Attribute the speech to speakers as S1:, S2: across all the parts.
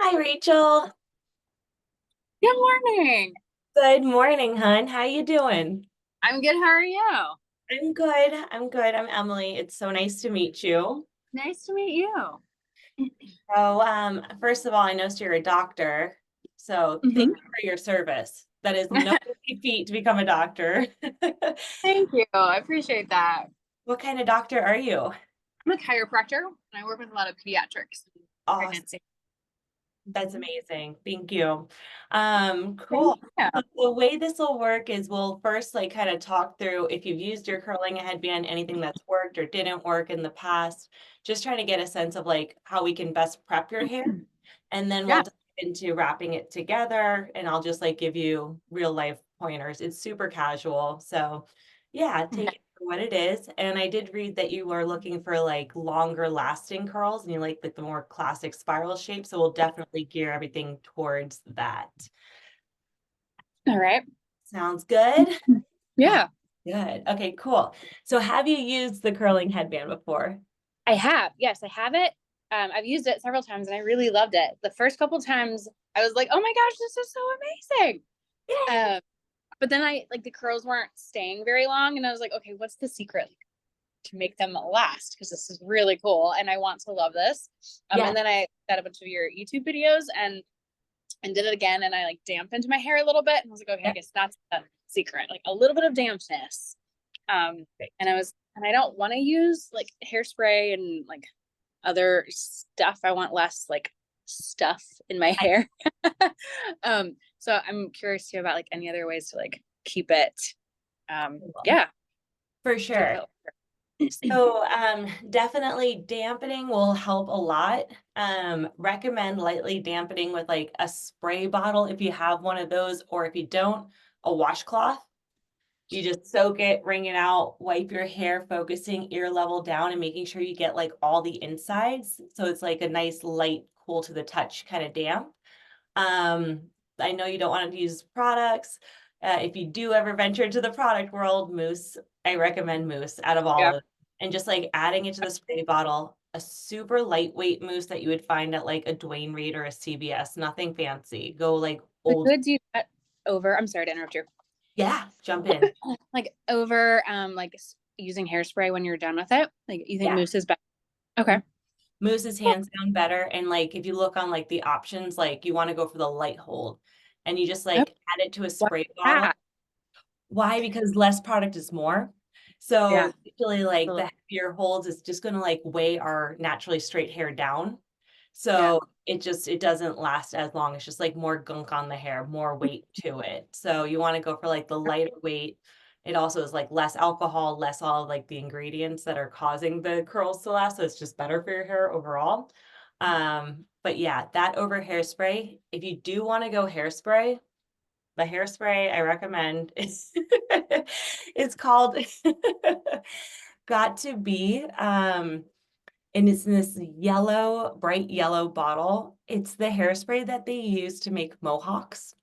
S1: Hi, Rachel.
S2: Good morning.
S1: Good morning, hon. How you doing?
S2: I'm good. How are you?
S1: I'm good. I'm good. I'm Emily. It's so nice to meet you.
S2: Nice to meet you.
S1: So, first of all, I noticed you're a doctor. So thank
S2: hmm
S1: you for your service. That is no easy feat to become a doctor.
S2: Thank you. I appreciate that.
S1: What kind of doctor are you?
S2: I'm a chiropractor and I work with a lot of pediatrics and
S1: Awesome.
S2: pregnancy.
S1: That's
S2: Mhm.
S1: amazing. Thank you.
S2: Thank
S1: Cool.
S2: you.
S1: So the way this will work is we'll first like kind of talk through if you've used your curling headband, anything that's worked or didn't work in the past, just trying to get a sense of like how we can best prep your hair. And then we'll
S2: Yeah.
S1: dive into wrapping it together and I'll just like give you real life pointers. It's super casual. So yeah,
S2: Okay.
S1: take it for what it is. And I did read that you are looking for like longer lasting curls and you like the more classic spiral shape. So we'll definitely gear everything towards that.
S2: All right.
S1: Sounds good? Oh,
S2: Yeah,
S1: good. Okay, cool. So have you used the curling headband before?
S2: I have. Yes, I have it. I've used it several times and I really loved it. The first couple times I was like, oh my gosh, this is so amazing.
S1: Yay.
S2: Um, but then I like the curls weren't staying very long and I was like, okay, what's the secret to make them last? Because this is really cool and I want to love this.
S1: Yeah.
S2: And then I got a bunch of your YouTube videos and did it again and I like dampened my hair a little bit and I was like, okay, I
S1: Yep.
S2: guess that's the secret, like a little bit of dampness. And I don't want to use like hairspray and like other stuff. I want less like stuff in my
S1: I
S2: hair. So I'm curious too about like any other ways to like keep it
S1: will.
S2: yeah,
S1: For
S2: keep
S1: sure.
S2: it.
S1: So definitely dampening will help a lot. Recommend lightly dampening with like a spray bottle if you have one of those, or if you don't, a washcloth. You just soak it, wring it out, wipe your hair, focusing ear level down and making sure you get like all the insides. So it's like a nice light, cool to the touch kind of damp. Um, I know you don't want to use products. If you do ever venture into the product world, mousse, I recommend mousse out of all
S2: Yeah.
S1: of them. And just like adding it to the spray bottle, a super lightweight mousse that you would find at like a Dwayne Reed or a CVS, nothing fancy. Go like
S2: Like
S1: old.
S2: would do that over, I'm sorry to interrupt you.
S1: Yeah, jump in.
S2: Like over like using hairspray when you're done with it. Like you think
S1: Yeah.
S2: mousse is better? Okay.
S1: Mousse is hands down better. And like if you look on like the options, like you want to go for the light hold and you just
S2: Oh,
S1: like add it to a
S2: what's
S1: spray bottle.
S2: that?
S1: Why? Because less product is more. So
S2: Yeah.
S1: usually like
S2: Totally.
S1: the heavier holds is just going to like weigh our naturally straight hair down.
S2: Yeah.
S1: So it doesn't last as long. It's just like more gunk on the hair, more weight to it. So you want to go for like the lighter weight. It also is like less alcohol, less all of like the ingredients that are causing the curls to last. So it's just better for your hair overall. But yeah, that over hairspray. If you do want to go hairspray, the hairspray I recommend is it's called Got to Be. And it's in this yellow, bright yellow bottle. It's the hairspray that they use to make mohawks.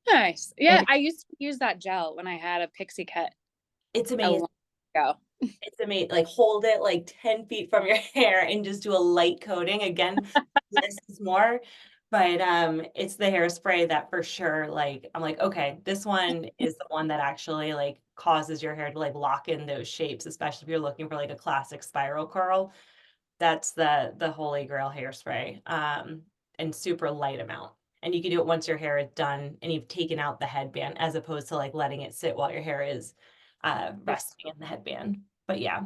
S2: Nice. Yeah,
S1: And
S2: I used to use that gel when I had a pixie cut
S1: it's
S2: a
S1: amazing.
S2: long ago.
S1: It's amazing. Like hold it like 10 feet from your hair and just do a light coating. Again, less is more. But it's the hairspray that for sure, like I'm like, okay, this one is the one that actually like causes your hair to like lock in those shapes, especially if you're looking for like a classic spiral curl. That's the holy grail hairspray. And super light amount. And you can do it once your hair is done and you've taken out the headband as opposed to like letting it sit while your hair is
S2: Yeah.
S1: resting in the headband. But yeah,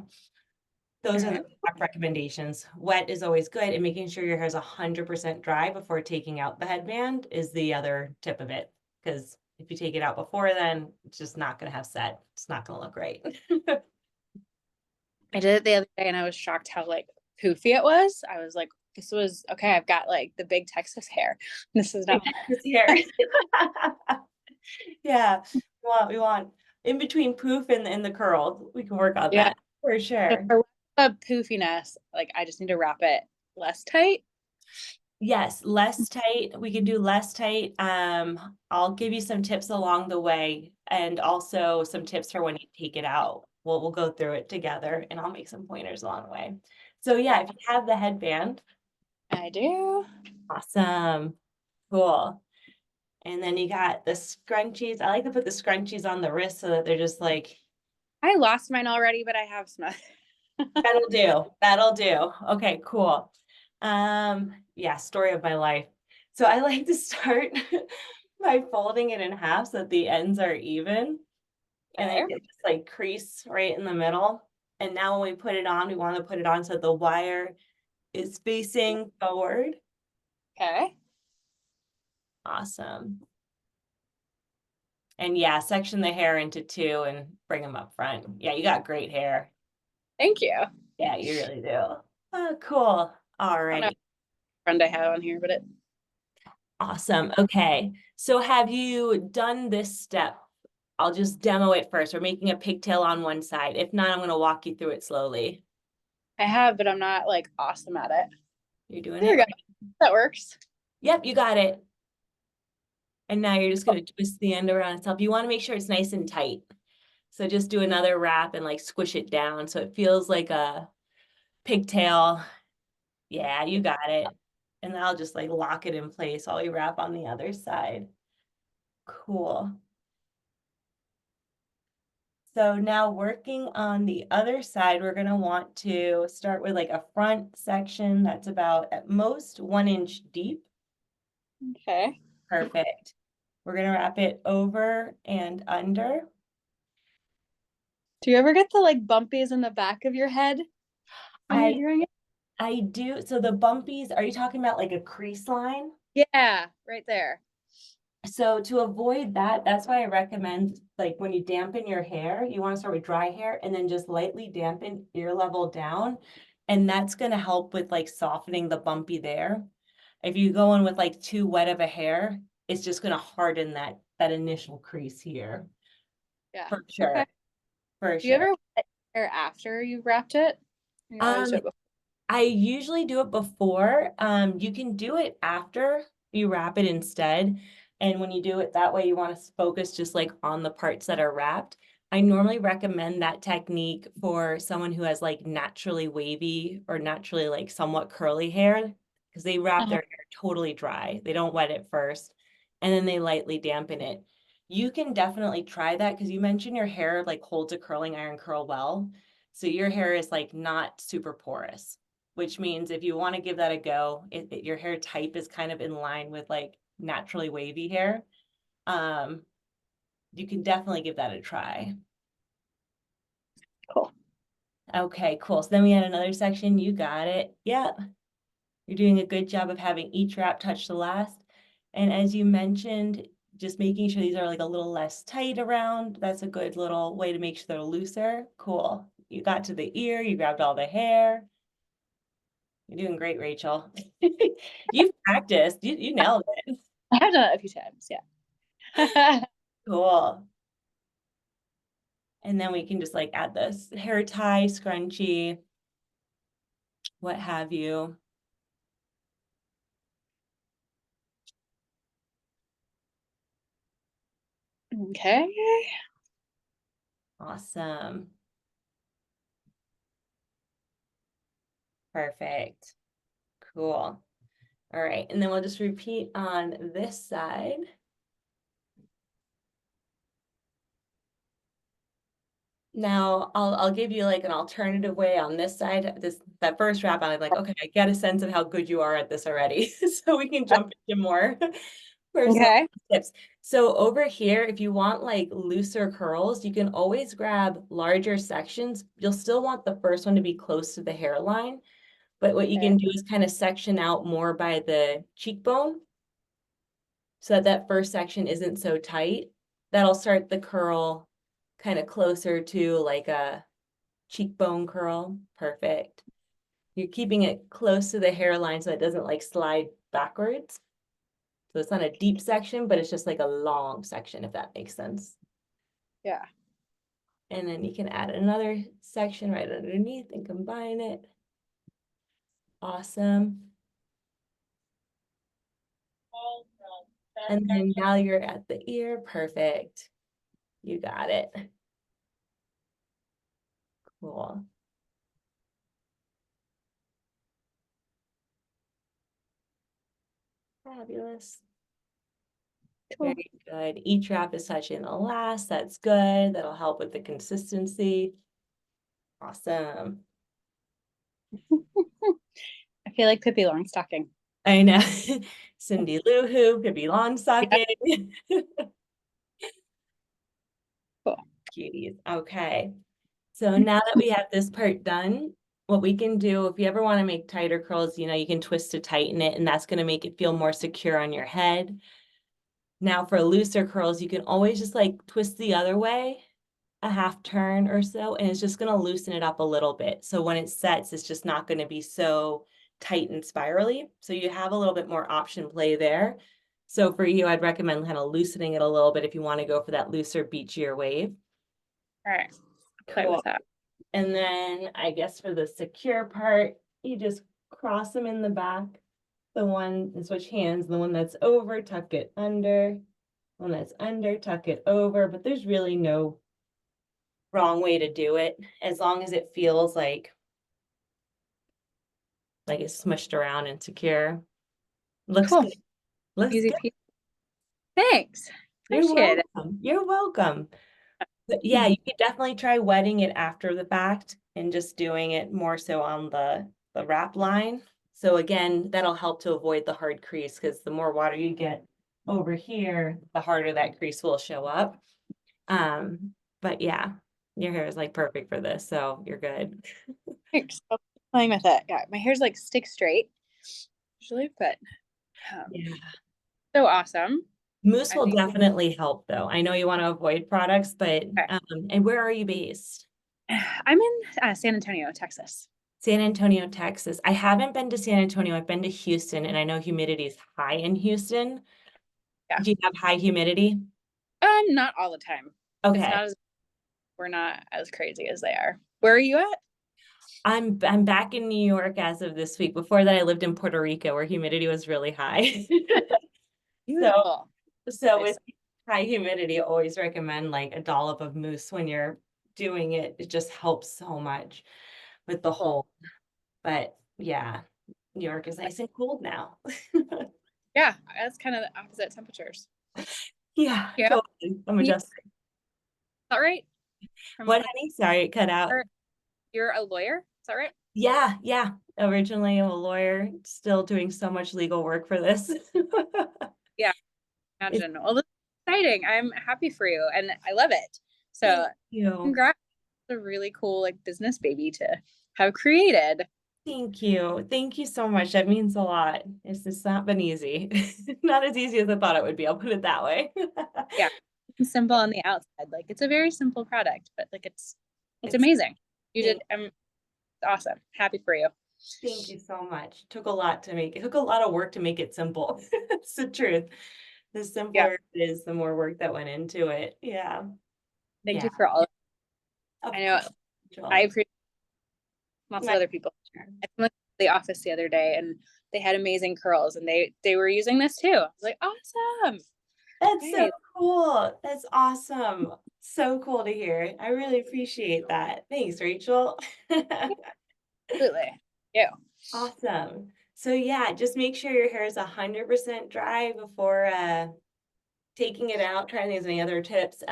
S1: those
S2: All
S1: are the
S2: right.
S1: top recommendations. Wet is always good, and making sure your hair is 100% dry before taking out the headband is the other tip of it. Because if you take it out before then, it's just not going to have set. It's not going to look great.
S2: I did it the other day and I was shocked how like poofy it was. I was like, this was okay. I've got like the big Texas hair. This is not.
S1: It's here. Yeah, we want in between poof and the curls. We can work on
S2: Yeah.
S1: that for
S2: So
S1: sure.
S2: for the poofiness, like I just need to wrap it less tight.
S1: Yes, less tight. We can do less tight. I'll give you some tips along the way and also some tips for when you take it out. We'll go through it together and I'll make some pointers along the way. So yeah,
S2: Okay.
S1: if you have the headband,
S2: I do.
S1: Awesome. Cool. And then you got the scrunchies. I like to put the scrunchies on the wrist so that they're just like,
S2: I lost mine already, but I have some.
S1: that'll do. That'll do. Okay, cool. Yeah, story of my life. So I like to start by folding it in half so that the ends are even. And then
S2: Okay.
S1: get this like crease right in the middle. And now when we put it on, we want to put it on so the wire is facing forward.
S2: Okay.
S1: Awesome. And yeah, section the hair into two and bring them up front. Yeah, you got great hair.
S2: Thank you. I
S1: Yeah, you really do. Oh, cool. All
S2: don't know
S1: right.
S2: friend I have on here, but it
S1: Awesome. Okay. So have you done this step? I'll just demo it first. We're making a pigtail on one side. If not, I'm going to walk you through it slowly.
S2: I have, but I'm not like awesome at it.
S1: You're doing
S2: There
S1: it
S2: we go.
S1: right.
S2: That works.
S1: Yep, you got it. And now you're just going to twist the end around itself. You want to make sure it's nice and tight. So just do another wrap and like squish it down so it feels like a pigtail. Yeah, you got it. And then I'll just like lock it in place while we wrap on the other side. Cool. So now working on the other side, we're going to want to start with like a front section that's about at most 1 inch deep.
S2: Okay.
S1: Perfect. We're going to wrap it over and under.
S2: Do you ever get the like bumpies in the back of your head when you're
S1: I
S2: doing it?
S1: I do. So the bumpies, are you talking about like a crease line?
S2: Yeah, right there.
S1: So to avoid that, that's why I recommend like when you dampen your hair, you want to start with dry hair and then just lightly dampen ear level down. And that's going to help with like softening the bumpy there. If you go in with like too wet of a hair, it's just going to harden that initial crease here.
S2: Yeah.
S1: For
S2: Okay.
S1: sure. For
S2: Do you
S1: sure.
S2: ever wet hair after you've wrapped it? You always do
S1: Um,
S2: it before.
S1: I usually do it before. You can do it after you wrap it instead. And when you do it that way, you want to focus just like on the parts that are wrapped. I normally recommend that technique for someone who has like naturally wavy or naturally like somewhat curly hair because they wrap
S2: Uh-huh.
S1: their hair totally dry. They don't wet it first and then they lightly dampen it. You can definitely try that because you mentioned your hair like holds a curling iron curl well. So your hair is like not super porous, which means if you want to give that a go, your hair type is kind of in line with like naturally wavy hair. Um, you can definitely give that a try.
S2: Cool.
S1: Okay, cool. So then we had another section. You got it. Yeah, you're doing a good job of having each wrap touch the last. And as you mentioned, just making sure these are like a little less tight around. That's a good little way to make sure they're looser. Cool. You got to the ear, you grabbed all the hair. You're doing great, Rachel. You've practiced. You nailed it.
S2: I have done it a few times. Yeah.
S1: Cool. And then we can just like add this hair tie, scrunchie, what have you.
S2: Okay.
S1: Awesome. Perfect. Cool. All right. And then we'll just repeat on this side. Now I'll give you like an alternative way on this side. That first wrap, I'm like, okay, I get a sense of how good you are at this already. So we can jump into more personal
S2: Okay.
S1: tips. So over here, if you want like looser curls, you can always grab larger sections. You'll still want the first one to be close to the hairline, but what you
S2: Okay.
S1: can do is kind of section out more by the cheekbone so that that first section isn't so tight. That'll start the curl kind of closer to like a cheekbone curl. Perfect. You're keeping it close to the hairline so it doesn't like slide backwards. So it's not a deep section, but it's just like a long section, if that makes sense.
S2: Yeah.
S1: And then you can add another section right underneath and combine it. Awesome. And then now you're at the ear. Perfect. You got it. Cool. Fabulous.
S2: Cool.
S1: Very good. Each wrap is touching the last. That's good. That'll help with the consistency. Awesome.
S2: I feel like Pippi Longstocking.
S1: I know. Cindy Lou Who, Pippi
S2: Yeah,
S1: Longstocking.
S2: cool.
S1: Cuties. Okay. So now that we have this part done, what we can do, if you ever want to make tighter curls, you can twist to tighten it, and that's going to make it feel more secure on your head. Now for looser curls, you can always just like twist the other way, a half turn or so, and it's just going to loosen it up a little bit. So when it sets, it's just not going to be so tight and spirally. So you have a little bit more option play there. So for you, I'd recommend kind of loosening it a little bit if you want to go for that looser, beachier wave.
S2: All right. Play
S1: Cool.
S2: with that.
S1: And then I guess for the secure part, you just cross them in the back. The one and switch hands, the one that's over, tuck it under. One that's under, tuck it over. But there's really no wrong way to do it, as long as it feels like it's smushed around and secure. Looks
S2: Cool.
S1: good. Looks
S2: Easy
S1: good.
S2: peasy. Thanks.
S1: You're
S2: Appreciate it.
S1: welcome. You're welcome. But yeah, you could definitely try wetting it after the fact and just doing it more so on the wrap line. So again, that'll help to avoid the hard crease, because the more water you get over here, the harder that crease will show up. But yeah, your hair is like perfect for this, so you're good.
S2: Thanks. I'll keep playing with it. Yeah, my hair's like stick straight usually, but
S1: Yeah.
S2: so awesome.
S1: Mousse
S2: I
S1: will
S2: think
S1: definitely help though. I know you want to avoid products, but
S2: okay.
S1: and where are you based?
S2: I'm in San Antonio, Texas.
S1: San Antonio, Texas. I haven't been to San Antonio. I've been to Houston, and I know humidity is high in Houston.
S2: Yeah.
S1: Do you have high humidity?
S2: Not all the time. It's
S1: Okay.
S2: not as we're not as crazy as they are. Where are you at?
S1: I'm back in New York as of this week. Before that, I lived in Puerto Rico where humidity was really high. So
S2: Beautiful.
S1: with high humidity, I always recommend like a dollop of mousse when you're doing it. It just helps so much with the
S2: Cool.
S1: whole. But yeah, New York is nice and cold now.
S2: Yeah, that's kind of the opposite temperatures.
S1: Yeah,
S2: Yeah.
S1: totally. I'm
S2: Is
S1: adjusting.
S2: that right?
S1: What, honey? Sorry, it cut out.
S2: You're a lawyer? Is that right?
S1: Yeah. Originally, I'm a lawyer, still doing so much legal work for this.
S2: Yeah, imagine. Well, this is exciting. I'm happy for you, and I love it. So,
S1: Thank you.
S2: congrats! It's a really cool like business baby to have created.
S1: Thank you. Thank you so much. That means a lot. It's just not been easy. Not as easy as I thought it would be. I'll put it that way.
S2: Yeah, it's simple on the outside. Like it's a very simple product, but like it's
S1: It's
S2: amazing. You
S1: thank,
S2: did. I'm awesome. Happy for you.
S1: thank you so much. Took a lot to make it. Took a lot of work to make it simple. It's the truth. The
S2: Yeah.
S1: simpler it is, the more work that went into it. Yeah.
S2: Thank
S1: Yeah.
S2: you for all of
S1: Of
S2: it. I know
S1: course.
S2: I appreciate lots of
S1: My
S2: other people. I went to the office the other day and they had amazing curls and they were using this too. I was like, awesome.
S1: That's so
S2: Hey,
S1: cool. That's awesome. So cool to hear. I really appreciate that. Thanks, Rachel.
S2: absolutely. Yeah.
S1: Awesome. So yeah, just make sure your hair is 100% dry before taking it out. Trying these any other tips.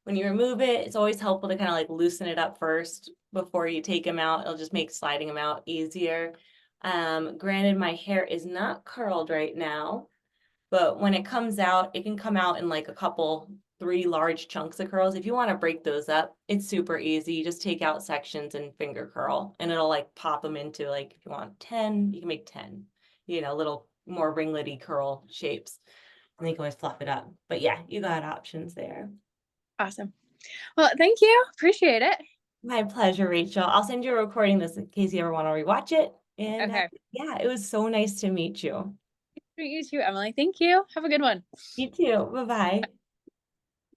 S1: When you remove it, it's always helpful to kind of like loosen it up first before you take them out. It'll just make sliding them out easier. Granted, my hair is not curled right now, but when it comes out, it can come out in like a couple, 3 large chunks of curls. If you want to break those up, it's super easy. You just take out sections and finger curl, and it'll like pop them into, like, if you want 10, you can make 10, little more ringlety curl shapes. And you can always fluff it up. But yeah, you got options there.
S2: Awesome. Well, thank you. Appreciate it.
S1: My pleasure, Rachel. I'll send you a recording this in case you ever want to rewatch it. And
S2: Okay.
S1: yeah, it was so nice to meet you.
S2: Nice to meet you too, Emily. Thank you. Have a good one.
S1: You too. Bye-bye.